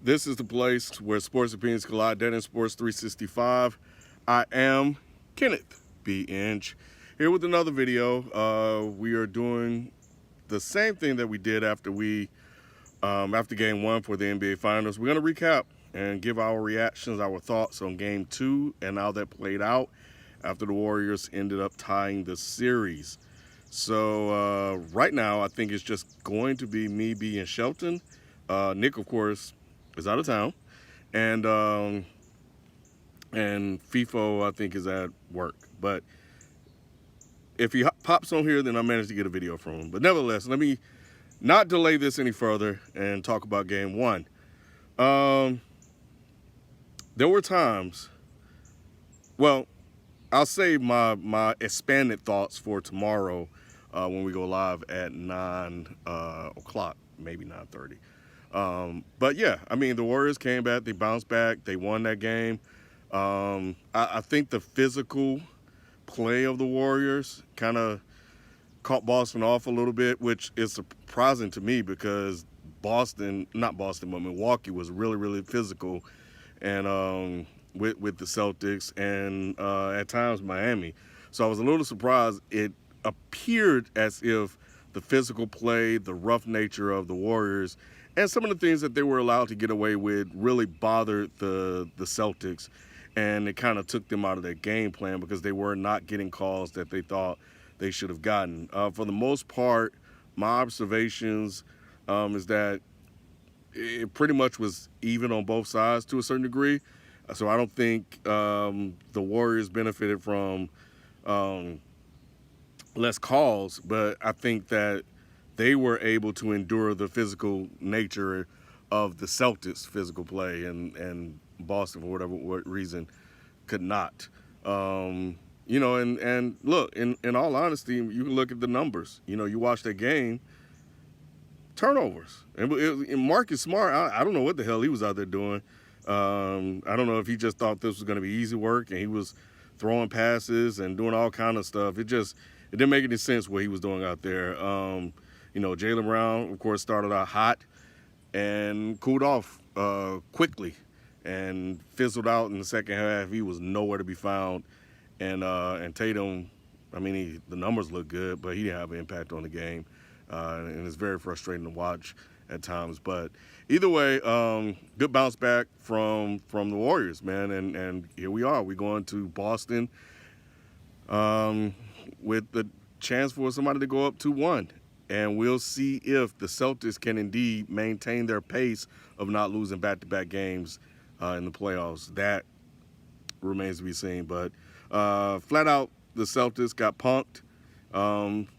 This is the place where sports opinions collide. Dead in Sports 365. I am Kenneth B. Inch here with another video. We are doing the same thing that we did after Game One for the NBA Finals. We're gonna recap and give our reactions, our thoughts on Game Two and how that played out after the Warriors ended up tying the series. So right now, I think it's just going to be me, B, and Shelton. Nick, of course, is out of town, and FIFO I think is at work. But if he pops on here, then I managed to get a video from him. But nevertheless, let me not delay this any further and talk about Game One. There were times. Well, I'll save my expanded thoughts for tomorrow when we go live at 9 o'clock, maybe 9:30. But yeah, I mean, the Warriors came back, they bounced back, they won that game. I think the physical play of the Warriors kind of caught Boston off a little bit, which is surprising to me because not Boston, but Milwaukee was really, really physical, and with the Celtics and at times Miami. So I was a little surprised. It appeared as if the physical play, the rough nature of the Warriors, and some of the things that they were allowed to get away with really bothered the Celtics, and it kind of took them out of their game plan because they were not getting calls that they thought they should have gotten. For the most part, my observations is that it pretty much was even on both sides to a certain degree. So I don't think the Warriors benefited from less calls, but I think that they were able to endure the physical nature of the Celtics' physical play, and Boston, for whatever reason, could not. And look, in all honesty, you can look at the numbers. You watch that game, turnovers. And Marcus Smart, I don't know what the hell he was out there doing. I don't know if he just thought this was going to be easy work, and he was throwing passes and doing all kind of stuff. It didn't make any sense what he was doing out there. Jaylen Brown, of course, started out hot and cooled off quickly and fizzled out in the second half. He was nowhere to be found. And Tatum, I mean, the numbers look good, but he didn't have an impact on the game. And it's very frustrating to watch at times. But either way, good bounce back from the Warriors, man. And here we are. We're going to Boston with the chance for somebody to go up 2-1. And we'll see if the Celtics can indeed maintain their pace of not losing back-to-back games in the playoffs. That remains to be seen. But flat out, the Celtics got punked.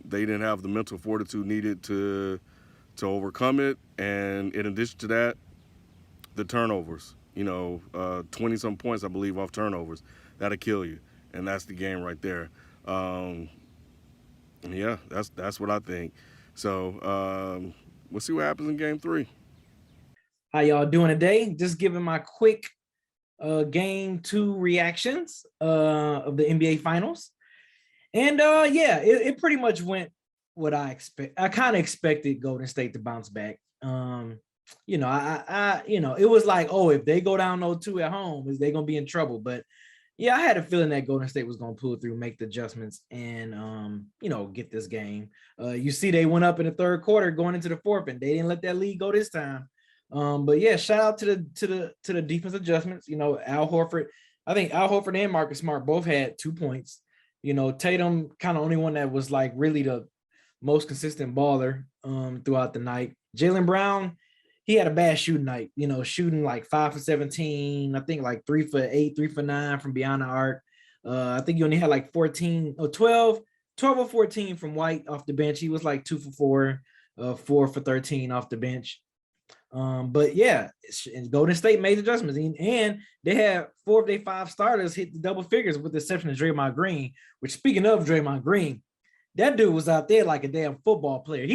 They didn't have the mental fortitude needed to overcome it. And in addition to that, the turnovers. 20-some points, I believe, off turnovers. That'll kill you. And that's the game right there. Yeah, that's what I think. So we'll see what happens in Game 3. How y'all doing today? Just giving my quick Game 2 reactions of the NBA Finals. And yeah, it pretty much went what I expect. I kind of expected Golden State to bounce back. It was like, oh, if they go down 0-2 at home, is they gonna be in trouble? But yeah, I had a feeling that Golden State was gonna pull through, make the adjustments, and get this game. You see, they went up in the third quarter, going into the fourth, and they didn't let that lead go this time. But yeah, shout out to the defense adjustments. Al Horford. I think Al Horford and Marcus Smart both had 2 points. Tatum kind of only one that was like really the most consistent baller throughout the night. Jaylen Brown, he had a bad shooting night, shooting like 5 for 17, I think like 3 for 8, 3 for 9 from beyond the arc. I think he only had like 12 or 14 from White off the bench. He was like 2 for 4, 4 for 13 off the bench. But yeah, Golden State made adjustments, and they had 4 of their 5 starters hit the double figures, with the exception of Draymond Green. Which, speaking of Draymond Green, that dude was out there like a damn football player.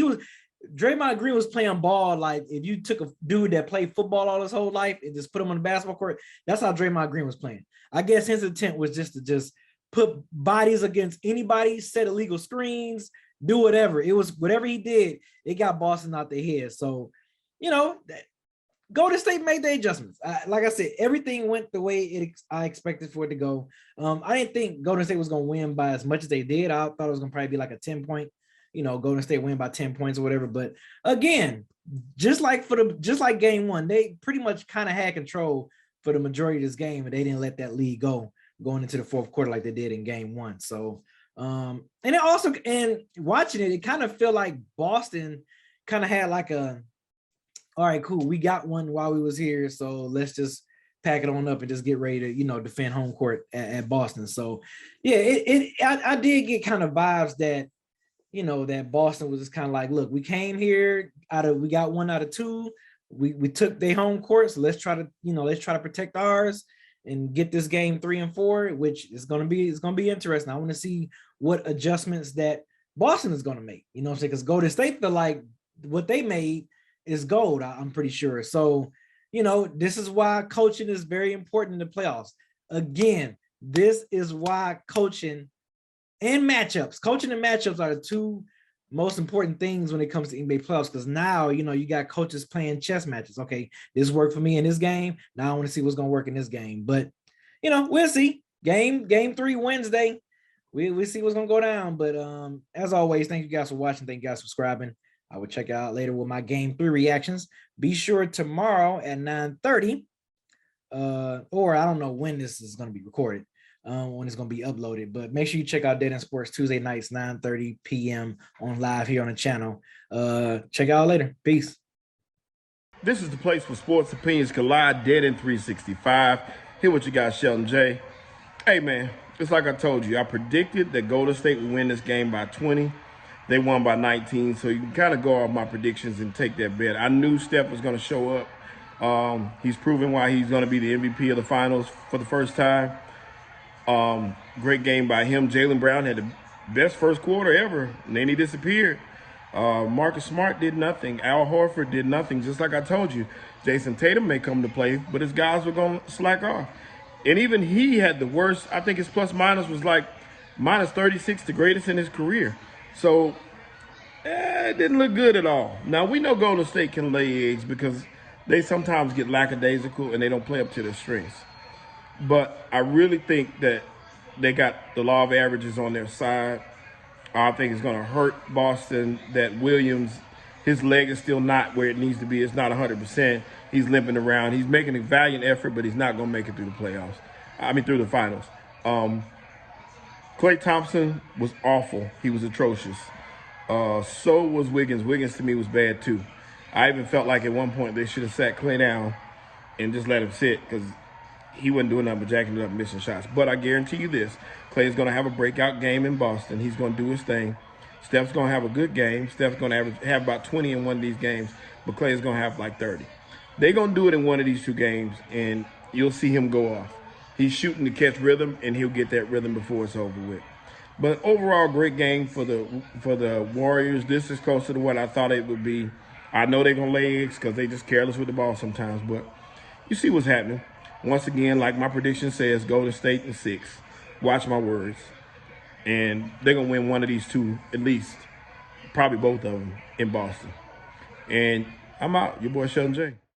Draymond Green was playing ball like if you took a dude that played football all his whole life and just put him on the basketball court. That's how Draymond Green was playing. I guess his intent was just to put bodies against anybody, set illegal screens, do whatever. It was whatever he did, it got Boston out their head. So, Golden State made the adjustments. Like I said, everything went the way I expected for it to go. I didn't think Golden State was going to win by as much as they did. I thought it was going to probably be like a 10-point, Golden State win by 10 points or whatever. But again, just like game one, they pretty much kind of had control for the majority of this game, and they didn't let that lead go going into the fourth quarter like they did in game one. So, and it also, and watching it, it kind of felt like Boston kind of had like all right, cool. We got one while we was here, so let's just pack it on up and just get ready to, defend home court at Boston. So, yeah, I did get kind of vibes that, that Boston was just kind of like, look, we came here we got one out of two. We took their home court, so let's try to protect ours and get this game 3 and 4, which is gonna be interesting. I want to see what adjustments that Boston is gonna make. You know what I'm saying? Because Golden State feel like what they made is gold, I'm pretty sure. So, this is why coaching is very important in the playoffs. Again, this is why coaching and matchups are the two most important things when it comes to NBA playoffs, because now, you got coaches playing chess matches. Okay, this worked for me in this game. Now I want to see what's going to work in this game. But, we'll see. Game 3 Wednesday. We'll see what's going to go down. But as always, thank you guys for watching. Thank you guys for subscribing. I will check out later with my game 3 reactions. Be sure tomorrow at 9:30, or I don't know when this is going to be recorded, when it's going to be uploaded, but make sure you check out Dead End Sports Tuesday nights, 9:30 p.m. on live here on the channel. Check out later. Peace. This is the place where sports opinions collide. Dead End 365. Here with you guys, Sheldon J. Hey, man, it's like I told you. I predicted that Golden State would win this game by 20. They won by 19, so you can kind of go off my predictions and take that bet. I knew Steph was going to show up. He's proven why he's going to be the MVP of the finals for the first time. Great game by him. Jaylen Brown had the best first quarter ever, and then he disappeared. Marcus Smart did nothing. Al Horford did nothing, just like I told you. Jason Tatum may come to play, but his guys were going to slack off. And even he had the worst. I think his plus-minus was like minus 36, the greatest in his career. So it didn't look good at all. Now, we know Golden State can lay eggs because they sometimes get lackadaisical and they don't play up to their strengths. But I really think that they got the law of averages on their side. I think it's going to hurt Boston that Williams, his leg is still not where it needs to be. It's not 100%. He's limping around. He's making a valiant effort, but he's not going to make it through the playoffs. Through the finals. Klay Thompson was awful. He was atrocious. So was Wiggins. Wiggins, to me, was bad, too. I even felt like at one point they should have sat Klay down and just let him sit because he wasn't doing nothing but jacking it up and missing shots. But I guarantee you this, Klay is going to have a breakout game in Boston. He's going to do his thing. Steph's going to have a good game. Steph's going to have about 20 in one of these games, but Klay is going to have like 30. They're going to do it in one of these two games, and you'll see him go off. He's shooting to catch rhythm, and he'll get that rhythm before it's over with. But overall, great game for the Warriors. This is closer to what I thought it would be. I know they're going to lay eggs because they're just careless with the ball sometimes, but you see what's happening. Once again, like my prediction says, Golden State in 6. Watch my words. And they're going to win one of these two, at least, probably both of them, in Boston. And I'm out. Your boy Sheldon J.